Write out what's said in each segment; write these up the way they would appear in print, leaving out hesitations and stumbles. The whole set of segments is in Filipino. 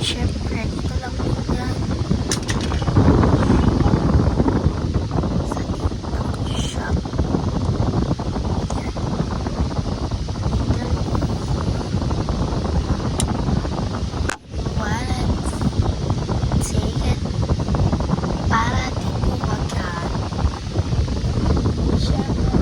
Siyempre, ito lang po yan. Sa TikTok shop. Wallet. Ticket. Para di po magkaan. Siyempre.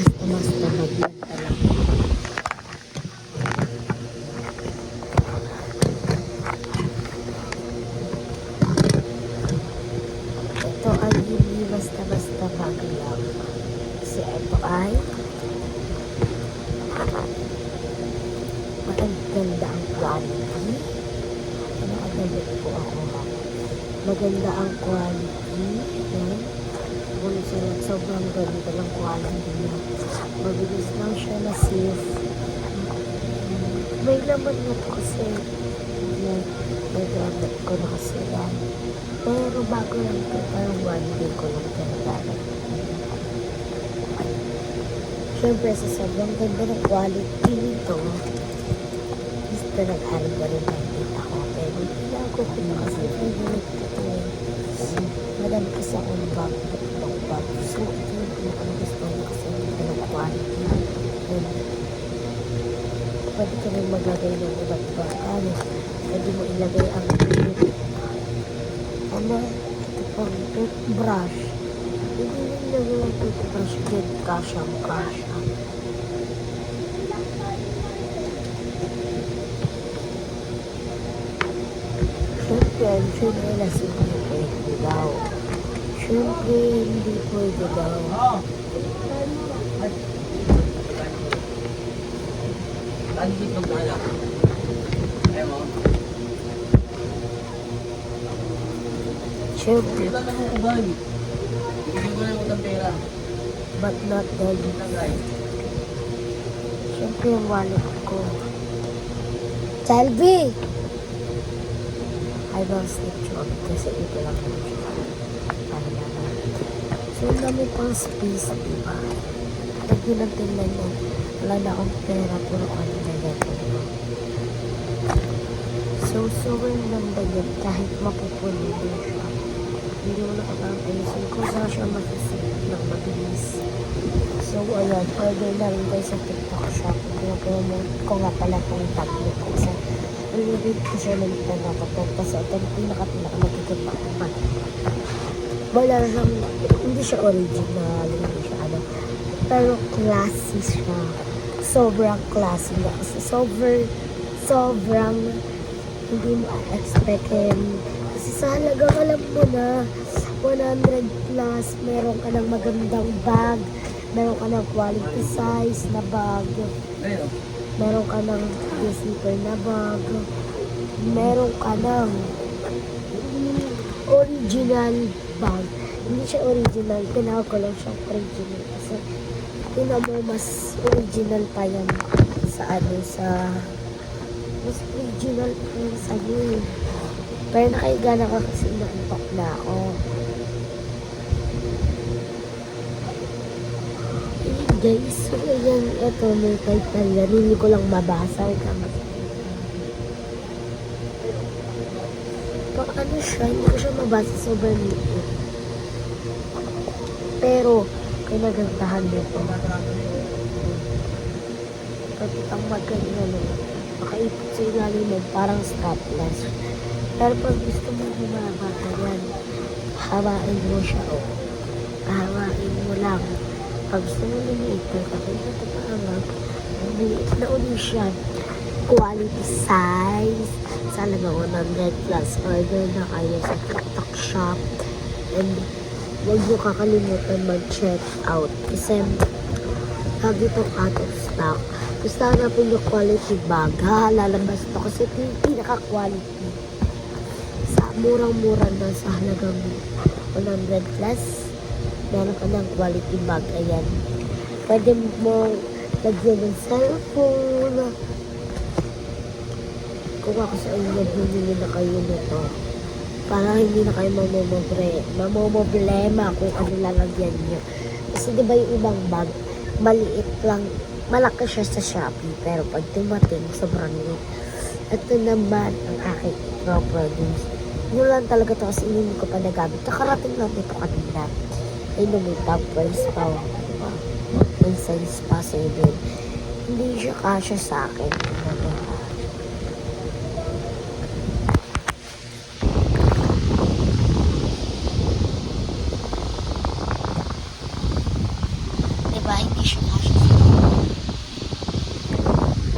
Basta magyan talaga. Ito ay hindi basta-basta bag lang. Kasi ito ay maganda ang quality. Nakagalit po ako. Maganda ang quality. Yan. Sobrang ganda ng quality niya. Mabilis lang siya na safe. May laman na to kasi may gamit ko na kasi yan. Pero bago lang ito, parang 1 day ko lang ginagamit. Siyempre sa sobrang ganda ng quality nito, gusto nag-aral ba rin ng data ko. Pero ilago ko na kasi favorite ko ito. Madami kasi akong bag. So, ito yung pinakagusto ko kasi ito ng quality. And, pwede ka rin maglagay ng iba't ibang ano. Pwede mo ilagay ang ito pang toothbrush. Hindi mo ilagay ang toothbrush din. Kasyang. Siyempre, lasing mo pwede daw. Siyempre, hindi pwede daw. Siyempre, but not that. Siyempre, yung wallet ko. Chalby! I don't sleep job kasi ito lang yung siya. So, yung dami pang space, diba? Lagyan natin na yun. Wala na akong pera, puro ano na yun. So, sobrang ganda yun kahit mapupulo din siya. Hindi mo nakapang ayusin kung saan siya mag-isip ng mabilis. So, ayan, order na rin tayo sa TikTok shop. Pinapromote ko nga pala itong tablet ko sa read ko siya ng pinapapag kasi ito yung pinaka-magkikipag. Wala siyang, hindi siya original, hindi siya ano. Pero classy siya. Sobrang classy na kasi sobrang hindi mo expectin. Kasi sa halagang alam mo na 100 plus, meron ka ng magandang bag, meron ka ng quality size na bag, meron ka ng zipper na bag, meron ka ng original bag. Hindi siya original, tinawag ko lang siyang original kasi tingnan mo mas original pa yan sa mas original pa yan sa iyo. Pero nakahiga na ako kasi nakipak na ako. Guys, so ayan, ito may kahit na hindi ko lang mabasa. Pag ano siya, hindi ko siya mabasa, sobrang liit. Pero, kinagandahan nito. Pati ang maganda makaipit sa ilalim mo, parang strapless. Pero pag gusto mo bumabata yan, hawain mo siya o. Hawain mo lang. Pag gusto mo lumiit, tapos ito parang lumiit na uli siya. Quality size. Sa halagang 100 plus order na kayo sa TikTok shop. And huwag nyo kakalimutan mag-check out. Kasi lagi itong out of stock. Gusto hanapin yung quality bag. Ha, lalabas ito kasi ito yung pinaka-quality. Sa murang-mura na sa halagang 100 plus. Meron ka ng quality bag. Ayan. Pwede mo lagyan ng cellphone. Kung ako sa inyo, bumili na kayo nito. Para hindi na kayo mamomoblema kung ano lalagyan nyo. Kasi diba yung ibang bag, maliit lang, malaki siya sa Shopee. Pero pag dumating, sobrang liit. Ito naman ang aking pro-produce. Yun lang talaga to kasi hindi ko pa nagamit. Nakarating lang ito kanina. Ay, lumitaw, pwede pa. May size pa sa din. Hindi siya kasya sa akin. Diba, hindi siya kasya sa akin.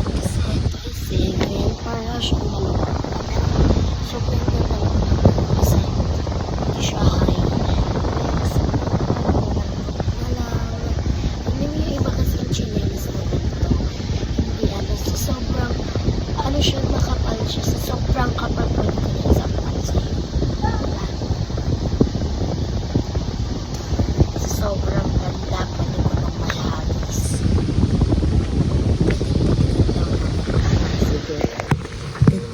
Kasi ito ay single. Para siyang dalawa. So, pwede na talaga kasi hindi siya high. Kasi hindi yung iba kasi yung chinelas na ganito. Hindi ano, sa sobrang ano siya, makapal siya. Sa sobrang kapal pwede ko rin sa pansin. Sa sobrang ganda, pwede ko nang mahagis. Sige.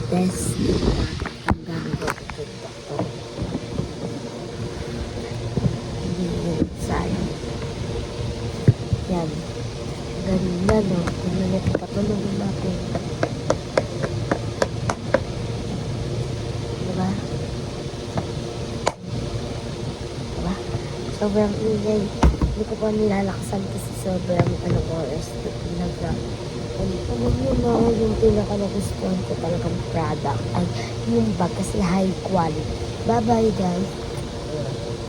Test ang gamit ko kung doktor. Hindi yun sa'yo. Yan. Ganda, no? Tingnan natin, patulogin natin. Diba? Diba? Sobrang ingay. Hindi ko pa nilalakasan kasi sobrang anong oras. Ano yun na yung pinaka-nagustuhan ko talagang product ay yung bag kasi high quality. Bye-bye guys.